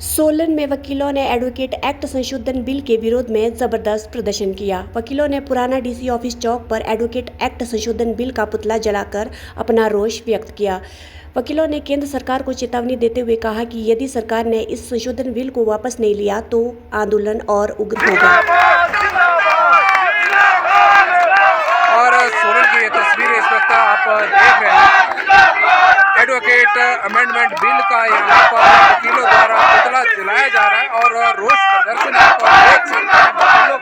सोलन में वकीलों ने एडवोकेट एक्ट संशोधन बिल के विरोध में जबरदस्त प्रदर्शन किया। वकीलों ने पुराना डीसी ऑफिस चौक पर एडवोकेट एक्ट संशोधन बिल का पुतला जलाकर अपना रोष व्यक्त किया। वकीलों ने केंद्र सरकार को चेतावनी देते हुए कहा कि यदि सरकार ने इस संशोधन बिल को वापस नहीं लिया तो आंदोलन और उग्र होगा। और सोलन की ये तस्वीर इस वक्त आप देख रहे हैं। एडवोकेट अमेंडमेंट बिल का यहाँ पर वकीलों द्वारा पुतला जलाया जा रहा है और रोष प्रदर्शन आप देख सकते हैं। वकीलों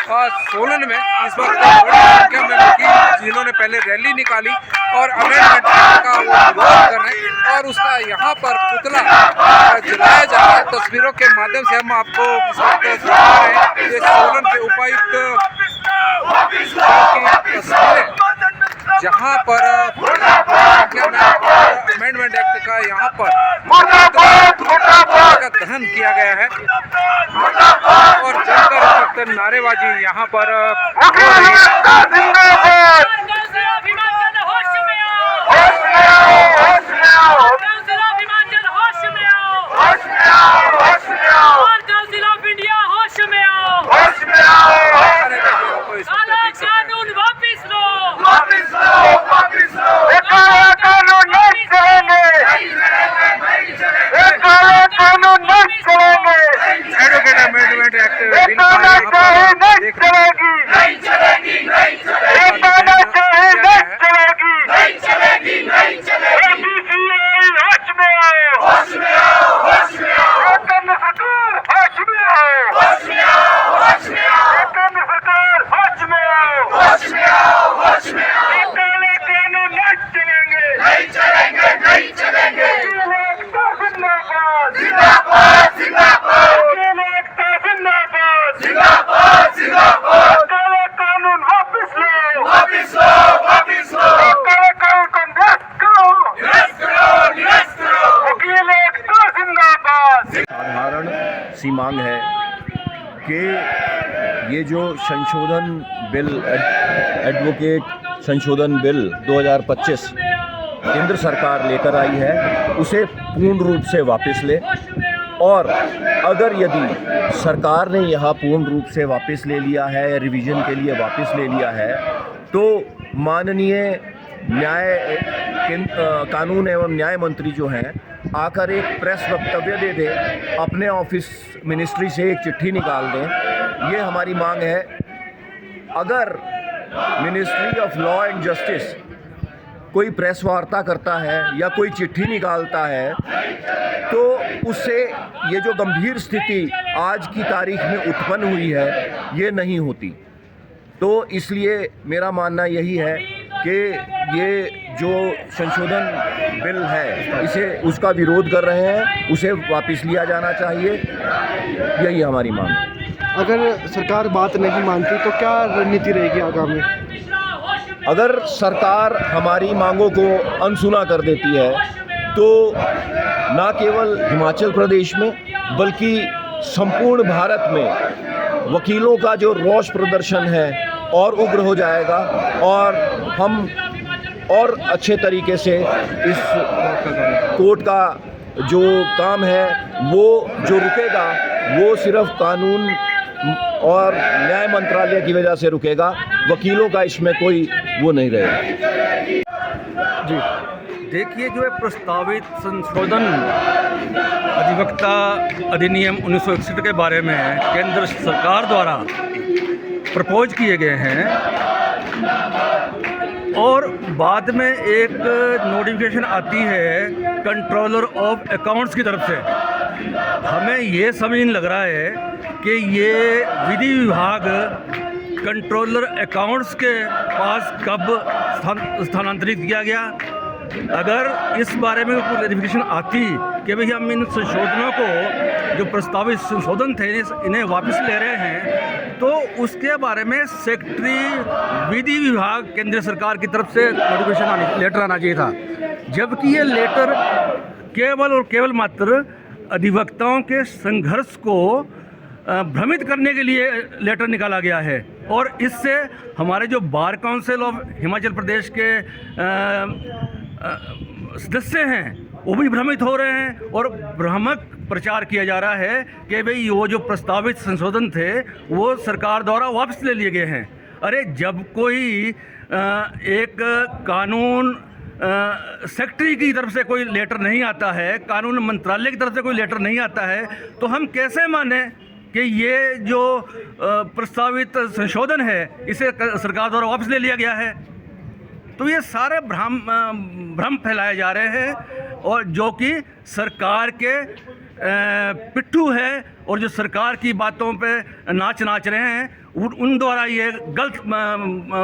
का सोलन में इस वक्त बड़ी संख्या में वकील जिन्होंने पहले रैली निकाली और अमेंडमेंट का वो विरोध कर रहे हैं और उसका यहाँ पर पुतला जलाया जा रहा है। तस्वीरों के माध्यम से हम आपको इस वक्त दिखा रहे हैं। ये सोलन के उपायुक्त की तस्वीरें जहाँ पर अमेंडमेंट एक्ट का यहाँ पर का दहन किया गया है और जमकर नारेबाजी यहाँ पर हो रही है। एडवोकेट अमेंडमेंट एक्ट बिल का यहाँ पर देख रहे साधारण सी मांग है कि ये जो संशोधन बिल एडवोकेट संशोधन बिल 2025 केंद्र सरकार लेकर आई है उसे पूर्ण रूप से वापस ले और अगर यदि सरकार ने यहाँ पूर्ण रूप से वापस ले लिया है या रिवीजन के लिए वापस ले लिया है तो माननीय कानून एवं न्याय मंत्री जो हैं आकर एक प्रेस वक्तव्य दे दें, अपने ऑफिस मिनिस्ट्री से एक चिट्ठी निकाल दें। ये हमारी मांग है। अगर ministry of law and justice कोई प्रेस वार्ता करता है या कोई चिट्ठी निकालता है तो उससे ये जो गंभीर स्थिति आज की तारीख में उत्पन्न हुई है ये नहीं होती। तो इसलिए मेरा मानना यही है कि ये जो संशोधन बिल है इसे उसका विरोध कर रहे हैं, उसे वापस लिया जाना चाहिए। यही हमारी मांग है। अगर सरकार बात नहीं मानती तो क्या रणनीति रहेगी आगामी? अगर सरकार हमारी मांगों को अनसुना कर देती है तो न केवल हिमाचल प्रदेश में बल्कि संपूर्ण भारत में वकीलों का जो रोष प्रदर्शन है और उग्र हो जाएगा और हम और अच्छे तरीके से इस कोर्ट का जो काम है वो जो रुकेगा वो सिर्फ कानून और न्याय मंत्रालय की वजह से रुकेगा। वकीलों का इसमें कोई वो नहीं रहेगा। जी देखिए, जो है प्रस्तावित संशोधन अधिवक्ता अधिनियम 1961 के बारे में केंद्र सरकार द्वारा प्रपोज किए गए हैं और बाद में एक नोटिफिकेशन आती है कंट्रोलर ऑफ अकाउंट्स की तरफ से। हमें ये समझ नहीं लग रहा है कि ये विधि विभाग कंट्रोलर अकाउंट्स के पास कब स्थानांतरित किया गया। अगर इस बारे में कोई नोटिफिकेशन आती कि भाई हम इन संशोधनों को जो प्रस्तावित संशोधन थे इन्हें वापस ले रहे हैं तो उसके बारे में सेक्रेटरी विधि विभाग केंद्र सरकार की तरफ से नोटिफिकेशन लेटर आना चाहिए था। जबकि ये लेटर केवल और केवल मात्र अधिवक्ताओं के संघर्ष को भ्रमित करने के लिए लेटर निकाला गया है और इससे हमारे जो bar council of Himachal Pradesh के सदस्य हैं वो भी भ्रमित हो रहे हैं और भ्रामक प्रचार किया जा रहा है कि भाई वो जो प्रस्तावित संशोधन थे वो सरकार द्वारा वापस ले लिए गए हैं। अरे जब कोई एक कानून सेक्रेटरी की तरफ से कोई लेटर नहीं आता है, कानून मंत्रालय की तरफ से कोई लेटर नहीं आता है, तो हम कैसे माने कि ये जो प्रस्तावित संशोधन है इसे सरकार द्वारा वापस ले लिया गया है। तो ये सारे भ्रम फैलाए जा रहे हैं और जो कि सरकार के पिट्ठू है और जो सरकार की बातों पे नाच रहे हैं, उन द्वारा ये गलत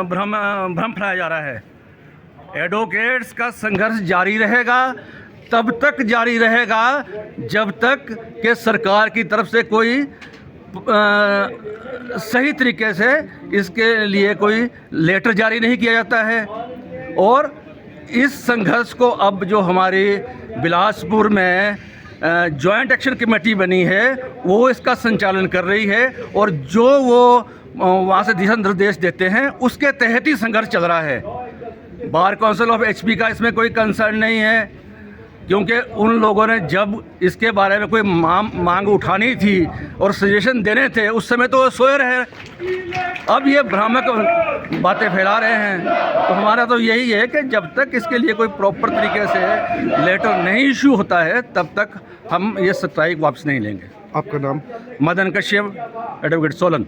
भ्रम फैलाया जा रहा है। एडवोकेट्स का संघर्ष जारी रहेगा, तब तक जारी रहेगा जब तक कि सरकार की तरफ से कोई सही तरीके से इसके लिए कोई लेटर जारी नहीं किया जाता है। और इस संघर्ष को अब जो हमारी बिलासपुर में जॉइंट एक्शन कमेटी बनी है वो इसका संचालन कर रही है और जो वो वहाँ से दिशा निर्देश देते हैं उसके तहत ही संघर्ष चल रहा है। बार काउंसिल ऑफ एचपी का इसमें कोई कंसर्न नहीं है, क्योंकि उन लोगों ने जब इसके बारे में कोई मांग उठानी थी और सजेशन देने थे उस समय तो सोए रहे। अब ये भ्रामक बातें फैला रहे हैं। तो हमारा तो यही है कि जब तक इसके लिए कोई प्रॉपर तरीके से लेटर नहीं इशू होता है तब तक हम ये स्ट्राइक वापस नहीं लेंगे। आपका नाम? मदन कश्यप, एडवोकेट सोलन।